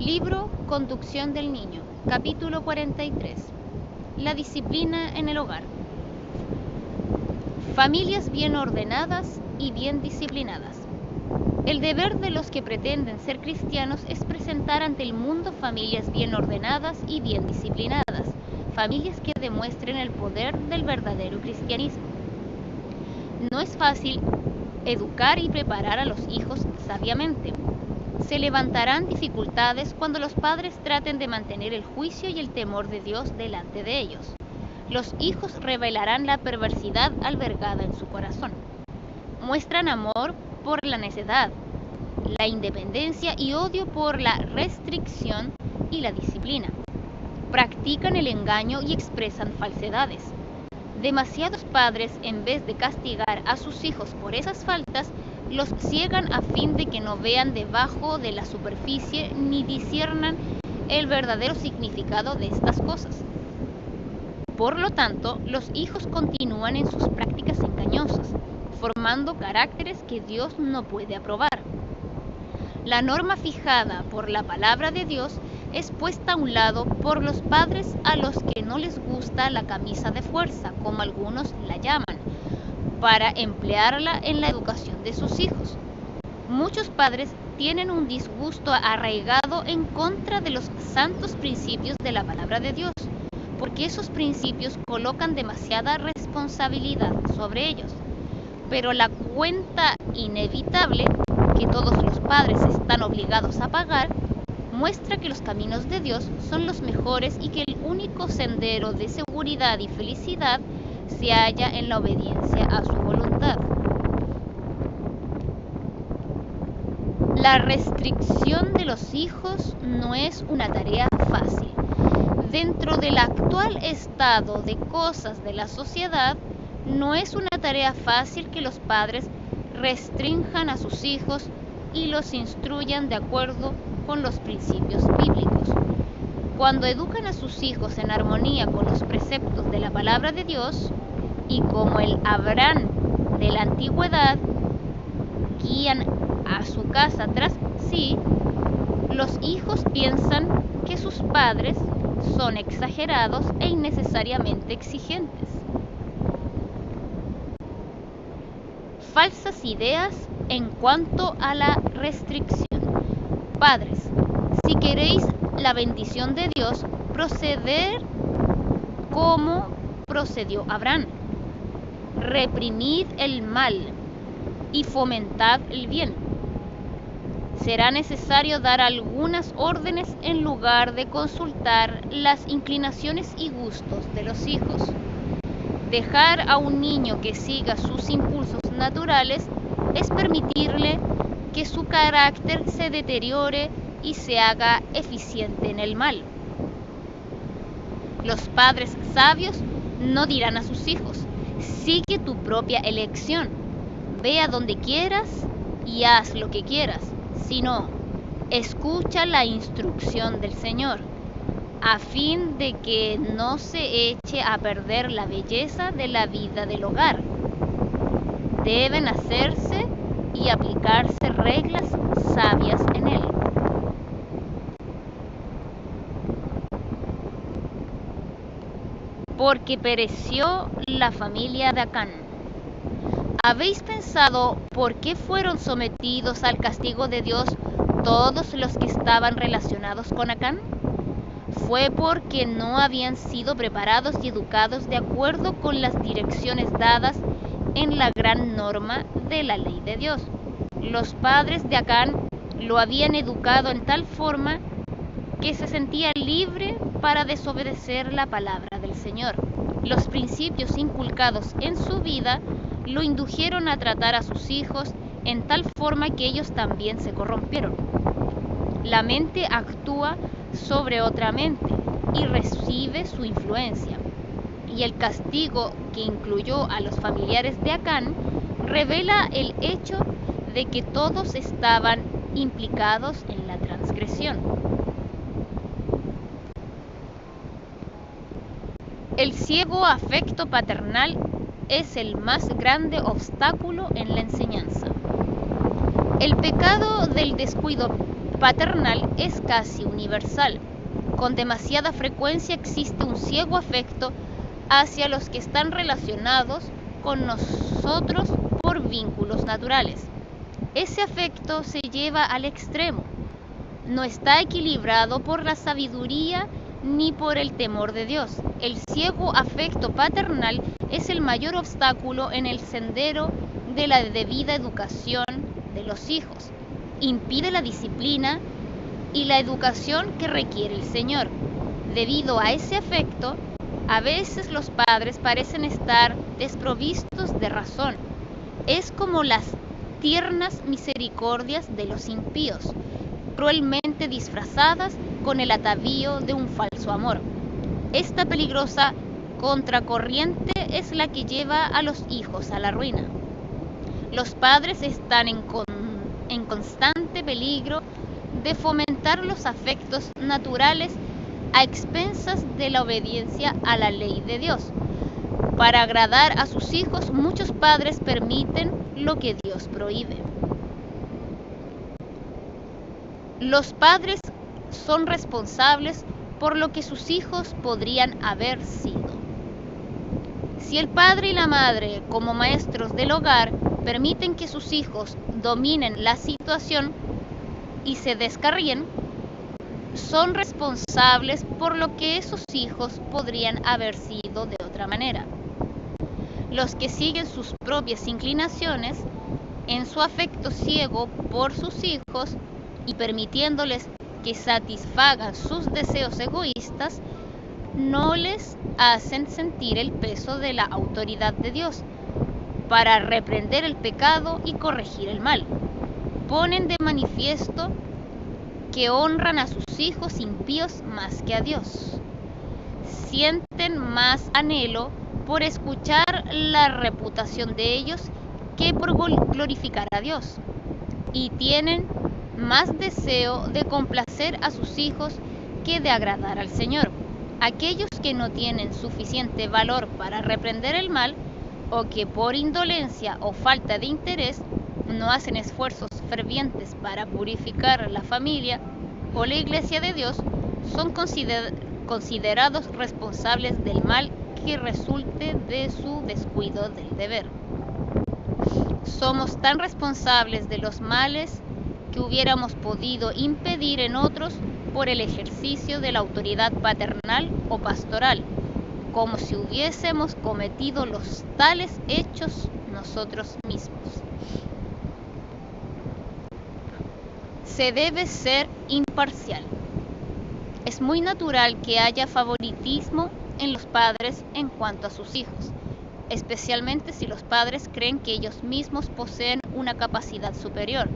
Libro Conducción del Niño, capítulo 43. La disciplina en el hogar. Familias bien ordenadas y bien disciplinadas. El deber de los que pretenden ser cristianos es presentar ante el mundo familias bien ordenadas y bien disciplinadas, familias que demuestren el poder del verdadero cristianismo. No es fácil educar y preparar a los hijos sabiamente. Se levantarán dificultades cuando los padres traten de mantener el juicio y el temor de Dios delante de ellos. Los hijos revelarán la perversidad albergada en su corazón. Muestran amor por la necedad, la independencia y odio por la restricción y la disciplina. Practican el engaño y expresan falsedades. Demasiados padres, en vez de castigar a sus hijos por esas faltas, los ciegan a fin de que no vean debajo de la superficie ni disciernan el verdadero significado de estas cosas. Por lo tanto, los hijos continúan en sus prácticas engañosas, formando caracteres que Dios no puede aprobar. La norma fijada por la palabra de Dios es puesta a un lado por los padres a los que no les gusta la camisa de fuerza, como algunos la llaman, para emplearla en la educación de sus hijos. Muchos padres tienen un disgusto arraigado en contra de los santos principios de la palabra de Dios, porque esos principios colocan demasiada responsabilidad sobre ellos. Pero la cuenta inevitable que todos los padres están obligados a pagar muestra que los caminos de Dios son los mejores y que el único sendero de seguridad y felicidad se halla en la obediencia a su voluntad. La restricción de los hijos no es una tarea fácil. Dentro del actual estado de cosas de la sociedad, no es una tarea fácil que los padres restrinjan a sus hijos y los instruyan de acuerdo con los principios bíblicos. Cuando educan a sus hijos en armonía con los preceptos de la palabra de Dios, y como el Abraham de la antigüedad guían a su casa tras sí, los hijos piensan que sus padres son exagerados e innecesariamente exigentes. Falsas ideas en cuanto a la restricción. Padres, si queréis la bendición de Dios, proceder como procedió Abraham. Reprimid el mal y fomentad el bien. Será necesario dar algunas órdenes en lugar de consultar las inclinaciones y gustos de los hijos. Dejar a un niño que siga sus impulsos naturales es permitirle que su carácter se deteriore y se haga eficiente en el mal. Los padres sabios no dirán a sus hijos: sigue tu propia elección, ve a donde quieras y haz lo que quieras, sino escucha la instrucción del Señor, a fin de que no se eche a perder la belleza de la vida del hogar. Deben hacerse y aplicarse reglas sabias en él. Porque pereció la familia de Acán. ¿Habéis pensado por qué fueron sometidos al castigo de Dios todos los que estaban relacionados con Acán? Fue porque no habían sido preparados y educados de acuerdo con las direcciones dadas en la gran norma de la ley de Dios. Los padres de Acán lo habían educado en tal forma que se sentía libre para desobedecer la palabra del Señor. Los principios inculcados en su vida lo indujeron a tratar a sus hijos en tal forma que ellos también se corrompieron. La mente actúa sobre otra mente y recibe su influencia. Y el castigo que incluyó a los familiares de Acán revela el hecho de que todos estaban implicados en la transgresión. El ciego afecto paternal es el más grande obstáculo en la enseñanza. El pecado del descuido paternal es casi universal. Con demasiada frecuencia existe un ciego afecto hacia los que están relacionados con nosotros por vínculos naturales. Ese afecto se lleva al extremo. No está equilibrado por la sabiduría ni por el temor de Dios. El ciego afecto paternal es el mayor obstáculo en el sendero de la debida educación de los hijos. Impide la disciplina y la educación que requiere el Señor. Debido a ese afecto, a veces los padres parecen estar desprovistos de razón. Es como las tiernas misericordias de los impíos, cruelmente disfrazadas con el atavío de un falso amor. Esta peligrosa contracorriente es la que lleva a los hijos a la ruina. Los padres están en constante peligro de fomentar los afectos naturales a expensas de la obediencia a la ley de Dios. Para agradar a sus hijos, muchos padres permiten lo que Dios prohíbe. Los padres son responsables por lo que sus hijos podrían haber sido. Si el padre y la madre, como maestros del hogar, permiten que sus hijos dominen la situación y se descarríen, son responsables por lo que esos hijos podrían haber sido de otra manera. Los que siguen sus propias inclinaciones en su afecto ciego por sus hijos y permitiéndoles que satisfagan sus deseos egoístas, no les hacen sentir el peso de la autoridad de Dios para reprender el pecado y corregir el mal. Ponen de manifiesto que honran a sus hijos impíos más que a Dios. Sienten más anhelo por escuchar la reputación de ellos que por glorificar a Dios. Y tienen más deseo de complacer a sus hijos que de agradar al Señor. Aquellos que no tienen suficiente valor para reprender el mal, o que por indolencia o falta de interés no hacen esfuerzos fervientes para purificar la familia o la iglesia de Dios, son considerados responsables del mal que resulte de su descuido del deber. Somos tan responsables de los males que hubiéramos podido impedir en otros por el ejercicio de la autoridad paternal o pastoral, como si hubiésemos cometido los tales hechos nosotros mismos. Se debe ser imparcial. Es muy natural que haya favoritismo en los padres en cuanto a sus hijos, especialmente si los padres creen que ellos mismos poseen una capacidad superior.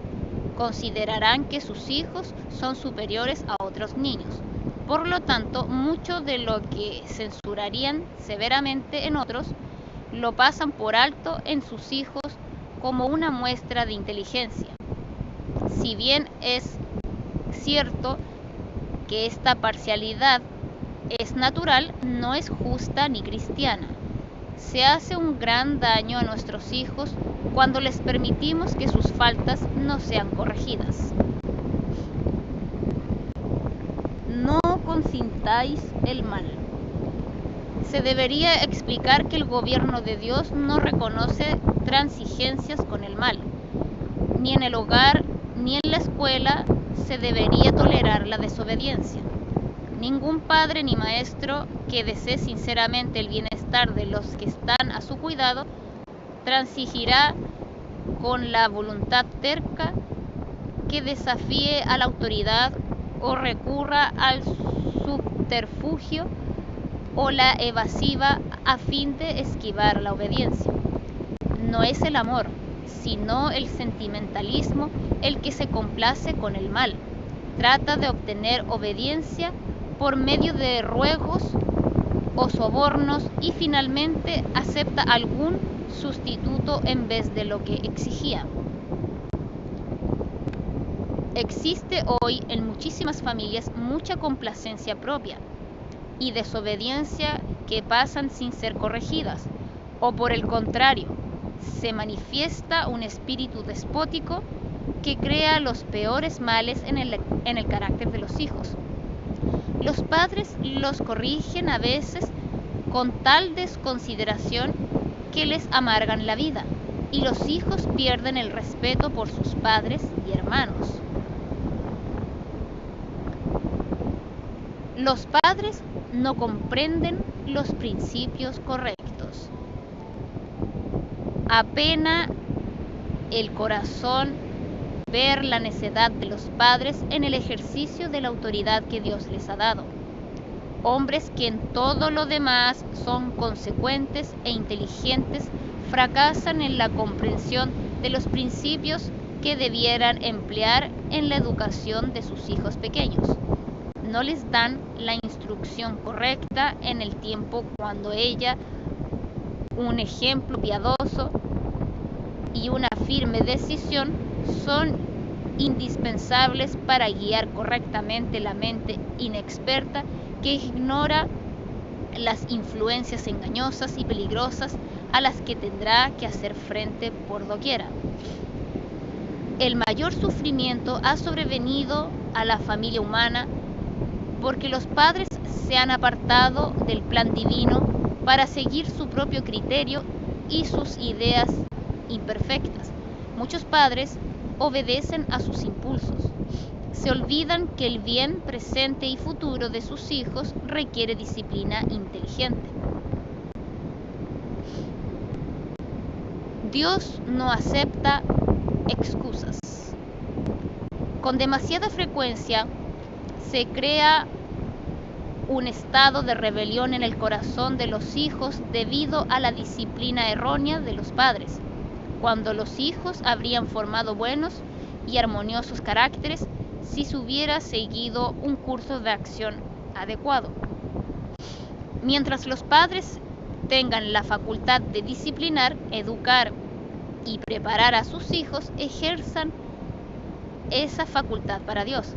Considerarán que sus hijos son superiores a otros niños. Por lo tanto, mucho de lo que censurarían severamente en otros, lo pasan por alto en sus hijos como una muestra de inteligencia. Si bien es cierto que esta parcialidad es natural, no es justa ni cristiana. Se hace un gran daño a nuestros hijos cuando les permitimos que sus faltas no sean corregidas. No consintáis el mal. Se debería explicar que el gobierno de Dios no reconoce transigencias con el mal. Ni en el hogar ni en la escuela se debería tolerar la desobediencia. Ningún padre ni maestro que desee sinceramente el bienestar de los que están a su cuidado transigirá con la voluntad terca que desafíe a la autoridad o recurra al subterfugio o la evasiva a fin de esquivar la obediencia. No es el amor, sino el sentimentalismo el que se complace con el mal. Trata de obtener obediencia por medio de ruegos o sobornos y finalmente acepta algún sustituto en vez de lo que exigía. Existe hoy en muchísimas familias mucha complacencia propia y desobediencia que pasan sin ser corregidas, o por el contrario, se manifiesta un espíritu despótico que crea los peores males en el carácter de los hijos. Los padres los corrigen a veces con tal desconsideración que les amargan la vida, y los hijos pierden el respeto por sus padres y hermanos. Los padres no comprenden los principios correctos. Apena el corazón ver la necedad de los padres en el ejercicio de la autoridad que Dios les ha dado. Hombres que en todo lo demás son consecuentes e inteligentes fracasan en la comprensión de los principios que debieran emplear en la educación de sus hijos pequeños. No les dan la instrucción correcta en el tiempo cuando ella, un ejemplo piadoso y una firme decisión son indispensables para guiar correctamente la mente inexperta que ignora las influencias engañosas y peligrosas a las que tendrá que hacer frente por doquiera. El mayor sufrimiento ha sobrevenido a la familia humana porque los padres se han apartado del plan divino para seguir su propio criterio y sus ideas imperfectas. Muchos padres obedecen a sus impulsos. Se olvidan que el bien presente y futuro de sus hijos requiere disciplina inteligente. Dios no acepta excusas. Con demasiada frecuencia se crea un estado de rebelión en el corazón de los hijos debido a la disciplina errónea de los padres, cuando los hijos habrían formado buenos y armoniosos caracteres si se hubiera seguido un curso de acción adecuado. Mientras los padres tengan la facultad de disciplinar, educar y preparar a sus hijos, ejerzan esa facultad para Dios.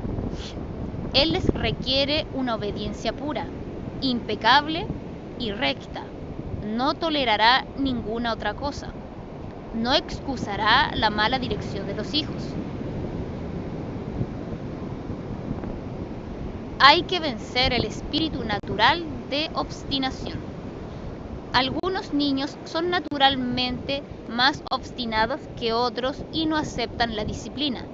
Él les requiere una obediencia pura, impecable y recta. No tolerará ninguna otra cosa. No excusará la mala dirección de los hijos. Hay que vencer el espíritu natural de obstinación. Algunos niños son naturalmente más obstinados que otros y no aceptan la disciplina.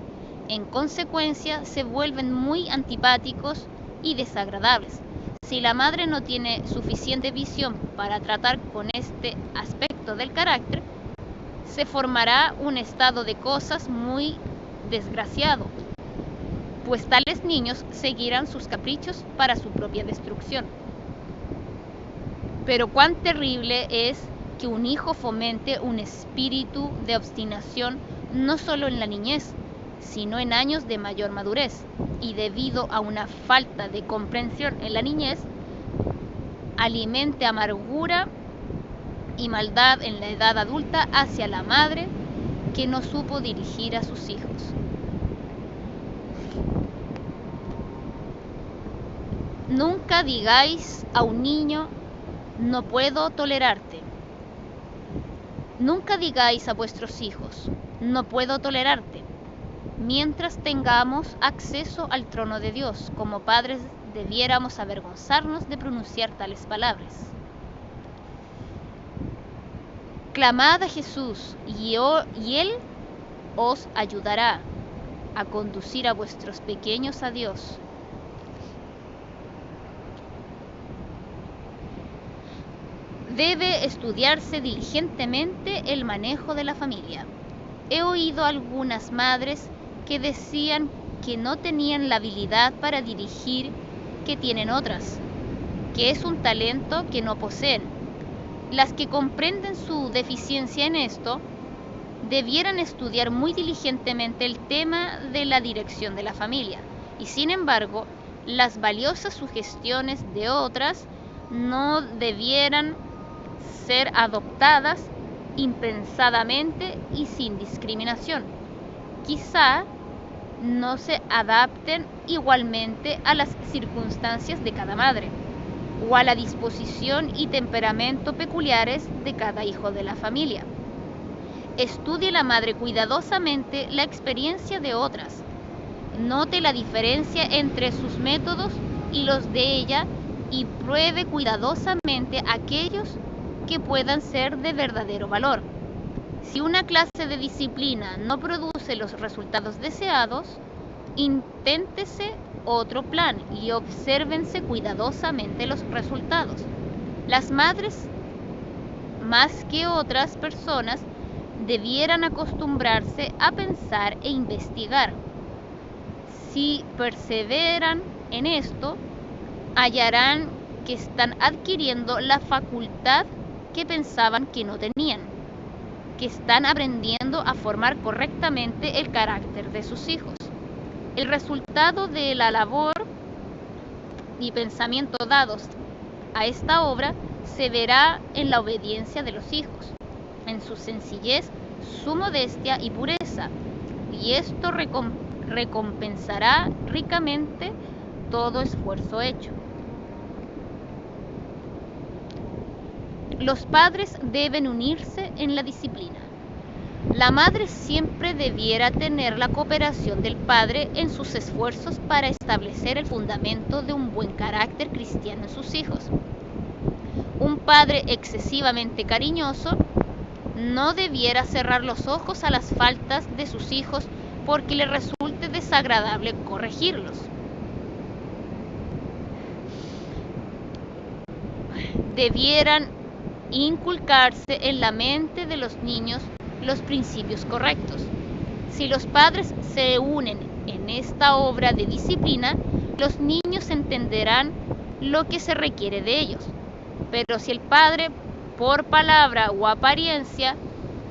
En consecuencia, se vuelven muy antipáticos y desagradables. Si la madre no tiene suficiente visión para tratar con este aspecto del carácter, se formará un estado de cosas muy desgraciado, pues tales niños seguirán sus caprichos para su propia destrucción. Pero cuán terrible es que un hijo fomente un espíritu de obstinación no solo en la niñez, sino en años de mayor madurez, y debido a una falta de comprensión en la niñez, alimente amargura y maldad en la edad adulta hacia la madre que no supo dirigir a sus hijos. Nunca digáis a un niño, no puedo tolerarte. Nunca digáis a vuestros hijos, no puedo tolerarte. Mientras tengamos acceso al trono de Dios, como padres debiéramos avergonzarnos de pronunciar tales palabras. Clamad a Jesús y Él os ayudará a conducir a vuestros pequeños a Dios. Debe estudiarse diligentemente el manejo de la familia. He oído algunas madres que decían que no tenían la habilidad para dirigir que tienen otras, que es un talento que no poseen. Las que comprenden su deficiencia en esto debieran estudiar muy diligentemente el tema de la dirección de la familia, y sin embargo, las valiosas sugestiones de otras no debieran ser adoptadas impensadamente y sin discriminación. Quizá no se adapten igualmente a las circunstancias de cada madre o a la disposición y temperamento peculiares de cada hijo de la familia. Estudie la madre cuidadosamente la experiencia de otras. Note la diferencia entre sus métodos y los de ella y pruebe cuidadosamente aquellos que puedan ser de verdadero valor. Si una clase de disciplina no produce los resultados deseados, inténtese otro plan y obsérvense cuidadosamente los resultados. Las madres, más que otras personas, debieran acostumbrarse a pensar e investigar. Si perseveran en esto, hallarán que están adquiriendo la facultad que pensaban que no tenían, que están aprendiendo a formar correctamente el carácter de sus hijos. El resultado de la labor y pensamiento dados a esta obra se verá en la obediencia de los hijos, en su sencillez, su modestia y pureza, y esto recompensará ricamente todo esfuerzo hecho. Los padres deben unirse en la disciplina. La madre siempre debiera tener la cooperación del padre en sus esfuerzos para establecer el fundamento de un buen carácter cristiano en sus hijos. Un padre excesivamente cariñoso no debiera cerrar los ojos a las faltas de sus hijos porque le resulte desagradable corregirlos. Debieran inculcarse en la mente de los niños los principios correctos. Si los padres se unen en esta obra de disciplina, los niños entenderán lo que se requiere de ellos. Pero si el padre, por palabra o apariencia,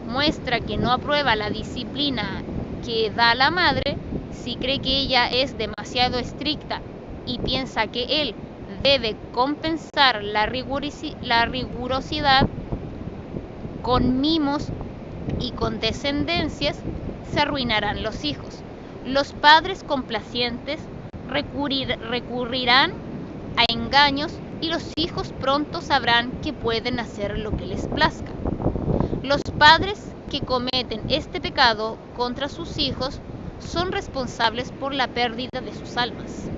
muestra que no aprueba la disciplina que da la madre, si cree que ella es demasiado estricta y piensa que él debe compensar la rigurosidad con mimos y condescendencias, se arruinarán los hijos. Los padres complacientes recurrirán a engaños y los hijos pronto sabrán que pueden hacer lo que les plazca. Los padres que cometen este pecado contra sus hijos son responsables por la pérdida de sus almas.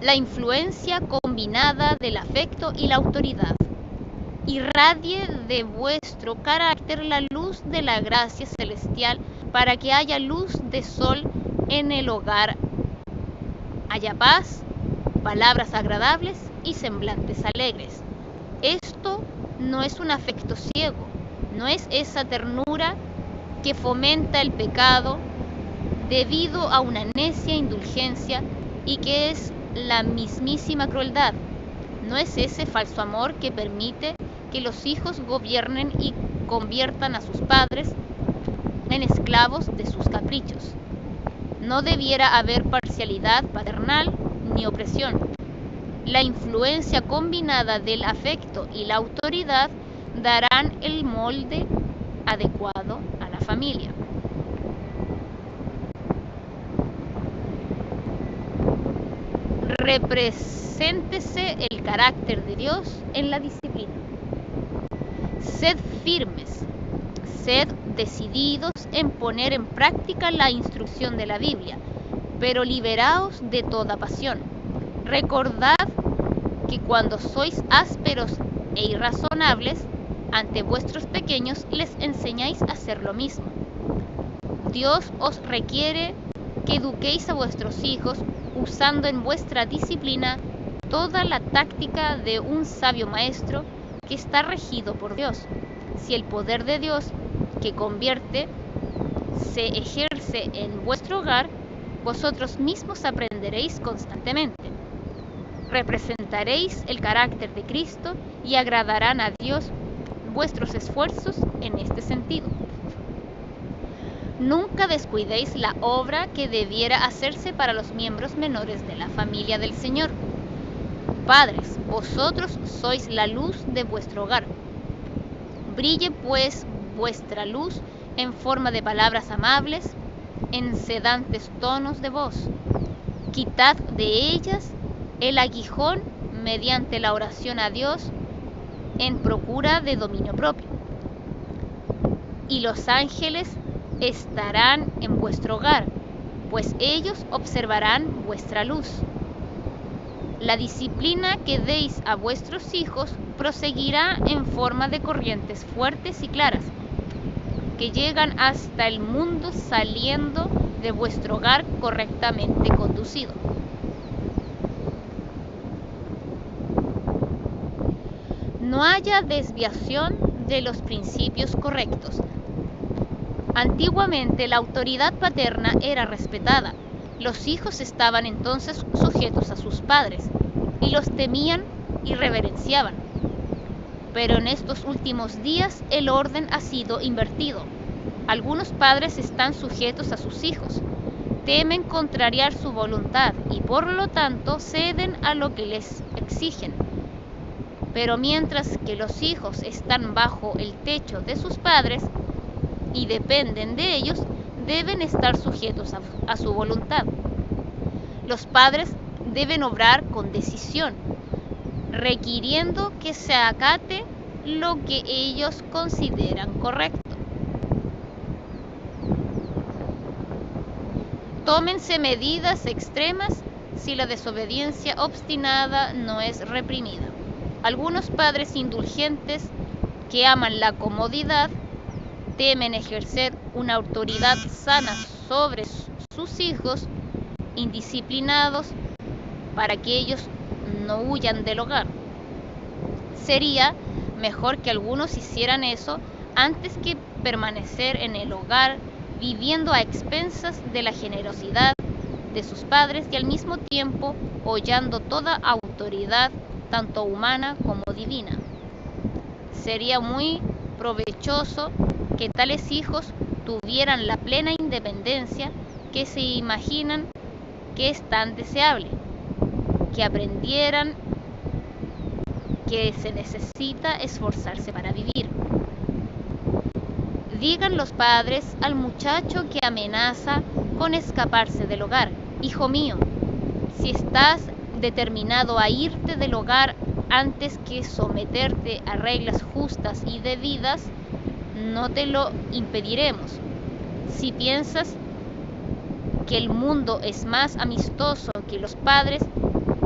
La influencia combinada del afecto y la autoridad. Irradie de vuestro carácter la luz de la gracia celestial para que haya luz de sol en el hogar, haya paz, palabras agradables y semblantes alegres. Esto no es un afecto ciego, no es esa ternura que fomenta el pecado debido a una necia indulgencia y que es la mismísima crueldad. No es ese falso amor que permite que los hijos gobiernen y conviertan a sus padres en esclavos de sus caprichos. No debiera haber parcialidad paternal ni opresión. La influencia combinada del afecto y la autoridad darán el molde adecuado a la familia. Represéntese el carácter de Dios en la disciplina. Sed firmes, sed decididos en poner en práctica la instrucción de la Biblia, pero liberaos de toda pasión. Recordad que cuando sois ásperos e irrazonables ante vuestros pequeños, les enseñáis a hacer lo mismo. Dios os requiere que eduquéis a vuestros hijos usando en vuestra disciplina toda la táctica de un sabio maestro que está regido por Dios. Si el poder de Dios que convierte se ejerce en vuestro hogar, vosotros mismos aprenderéis constantemente. Representaréis el carácter de Cristo y agradarán a Dios vuestros esfuerzos en este sentido. Nunca descuidéis la obra que debiera hacerse para los miembros menores de la familia del Señor. Padres, vosotros sois la luz de vuestro hogar. Brille pues vuestra luz en forma de palabras amables, en sedantes tonos de voz. Quitad de ellas el aguijón mediante la oración a Dios en procura de dominio propio. Y los ángeles estarán en vuestro hogar, pues ellos observarán vuestra luz. La disciplina que deis a vuestros hijos proseguirá en forma de corrientes fuertes y claras, que llegan hasta el mundo saliendo de vuestro hogar correctamente conducido. No haya desviación de los principios correctos. Antiguamente la autoridad paterna era respetada. Los hijos estaban entonces sujetos a sus padres y los temían y reverenciaban. Pero en estos últimos días el orden ha sido invertido. Algunos padres están sujetos a sus hijos, temen contrariar su voluntad y por lo tanto ceden a lo que les exigen. Pero mientras que los hijos están bajo el techo de sus padres y dependen de ellos, deben estar sujetos a su voluntad. Los padres deben obrar con decisión, requiriendo que se acate lo que ellos consideran correcto. Tómense medidas extremas si la desobediencia obstinada no es reprimida. Algunos padres indulgentes que aman la comodidad temen ejercer una autoridad sana sobre sus hijos indisciplinados para que ellos no huyan del hogar. Sería mejor que algunos hicieran eso antes que permanecer en el hogar viviendo a expensas de la generosidad de sus padres y al mismo tiempo hollando toda autoridad, tanto humana como divina. Sería muy provechoso que tales hijos tuvieran la plena independencia que se imaginan que es tan deseable, que aprendieran que se necesita esforzarse para vivir. Digan los padres al muchacho que amenaza con escaparse del hogar: hijo mío, si estás determinado a irte del hogar antes que someterte a reglas justas y debidas, no te lo impediremos. Si piensas que el mundo es más amistoso que los padres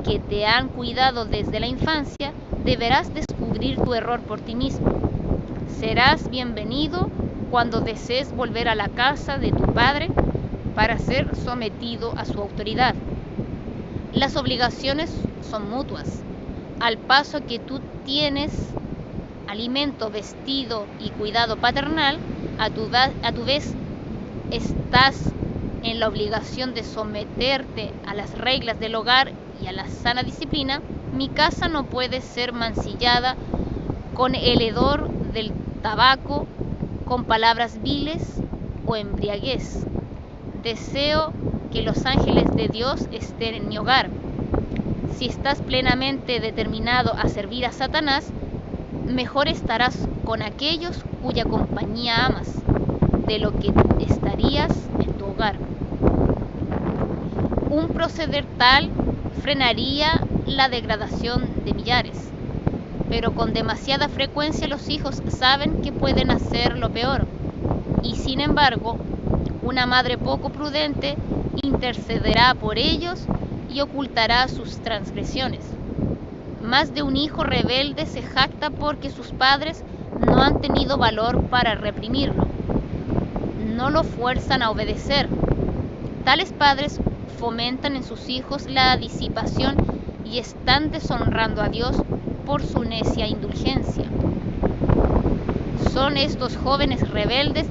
que te han cuidado desde la infancia, deberás descubrir tu error por ti mismo. Serás bienvenido cuando desees volver a la casa de tu padre para ser sometido a su autoridad. Las obligaciones son mutuas. Al paso que tú tienes alimento, vestido y cuidado paternal, a tu vez estás en la obligación de someterte a las reglas del hogar y a la sana disciplina. Mi casa no puede ser mancillada con el hedor del tabaco, con palabras viles o embriaguez. Deseo que los ángeles de Dios estén en mi hogar. Si estás plenamente determinado a servir a Satanás, mejor estarás con aquellos cuya compañía amas, de lo que estarías en tu hogar. Un proceder tal frenaría la degradación de millares, pero con demasiada frecuencia los hijos saben que pueden hacer lo peor, y sin embargo, una madre poco prudente intercederá por ellos y ocultará sus transgresiones. Más de un hijo rebelde se jacta porque sus padres no han tenido valor para reprimirlo. No lo fuerzan a obedecer. Tales padres fomentan en sus hijos la disipación y están deshonrando a Dios por su necia indulgencia. Son estos jóvenes rebeldes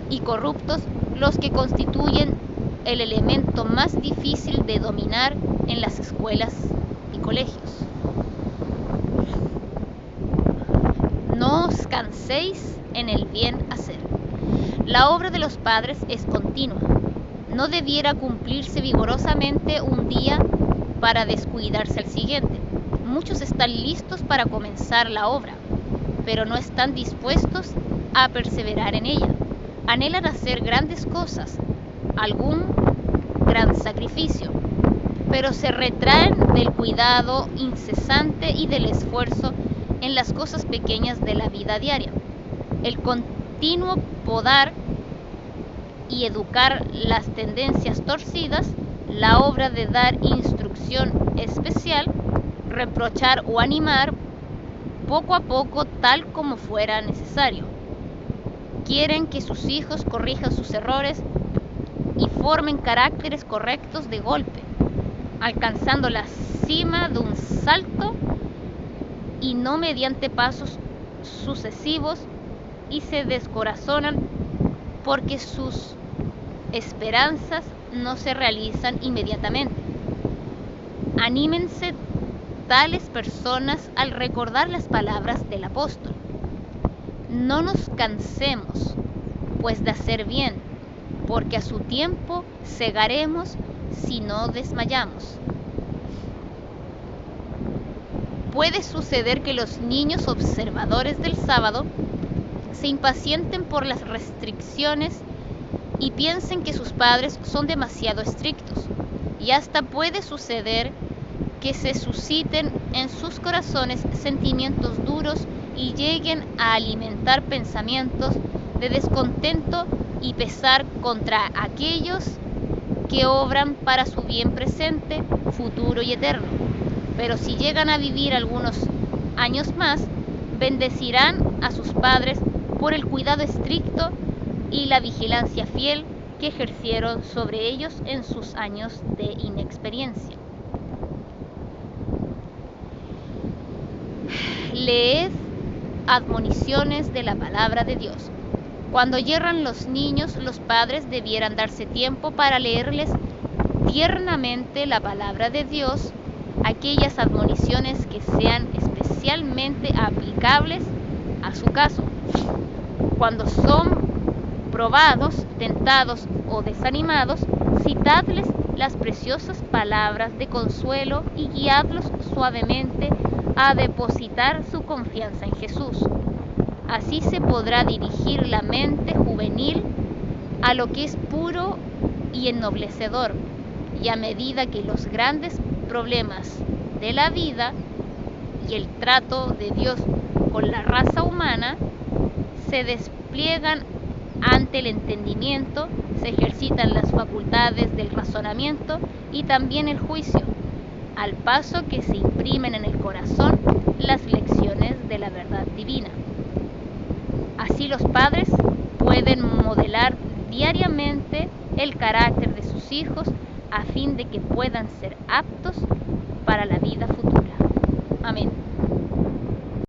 y corruptos los que constituyen el elemento más difícil de dominar en las escuelas y colegios. No os canséis en el bien hacer. La obra de los padres es continua. No debiera cumplirse vigorosamente un día para descuidarse al siguiente. Muchos están listos para comenzar la obra, pero no están dispuestos a perseverar en ella. Anhelan hacer grandes cosas, algún gran sacrificio, pero se retraen del cuidado incesante y del esfuerzo en las cosas pequeñas de la vida diaria. El continuo podar y educar las tendencias torcidas, la obra de dar instrucción especial, reprochar o animar poco a poco tal como fuera necesario. Quieren que sus hijos corrijan sus errores y formen caracteres correctos de golpe, alcanzando la cima de un salto y no mediante pasos sucesivos, y se descorazonan porque sus esperanzas no se realizan inmediatamente. Anímense tales personas al recordar las palabras del apóstol: no nos cansemos pues de hacer bien, porque a su tiempo segaremos si no desmayamos. Puede suceder que los niños observadores del sábado se impacienten por las restricciones y piensen que sus padres son demasiado estrictos, y hasta puede suceder que se susciten en sus corazones sentimientos duros y lleguen a alimentar pensamientos de descontento y pesar contra aquellos que obran para su bien presente, futuro y eterno. Pero si llegan a vivir algunos años más, bendecirán a sus padres por el cuidado estricto y la vigilancia fiel que ejercieron sobre ellos en sus años de inexperiencia. Leed admoniciones de la palabra de Dios. Cuando yerran los niños, los padres debieran darse tiempo para leerles tiernamente la palabra de Dios, aquellas admoniciones que sean especialmente aplicables a su caso. Cuando son probados, tentados o desanimados, citadles las preciosas palabras de consuelo y guiadlos suavemente a depositar su confianza en Jesús. Así se podrá dirigir la mente juvenil a lo que es puro y ennoblecedor, y a medida que los grandes problemas de la vida y el trato de Dios con la raza humana se despliegan ante el entendimiento, se ejercitan las facultades del razonamiento y también el juicio, al paso que se imprimen en el corazón las lecciones de la verdad divina. Así los padres pueden modelar diariamente el carácter de sus hijos a fin de que puedan ser aptos para la vida futura. Amén.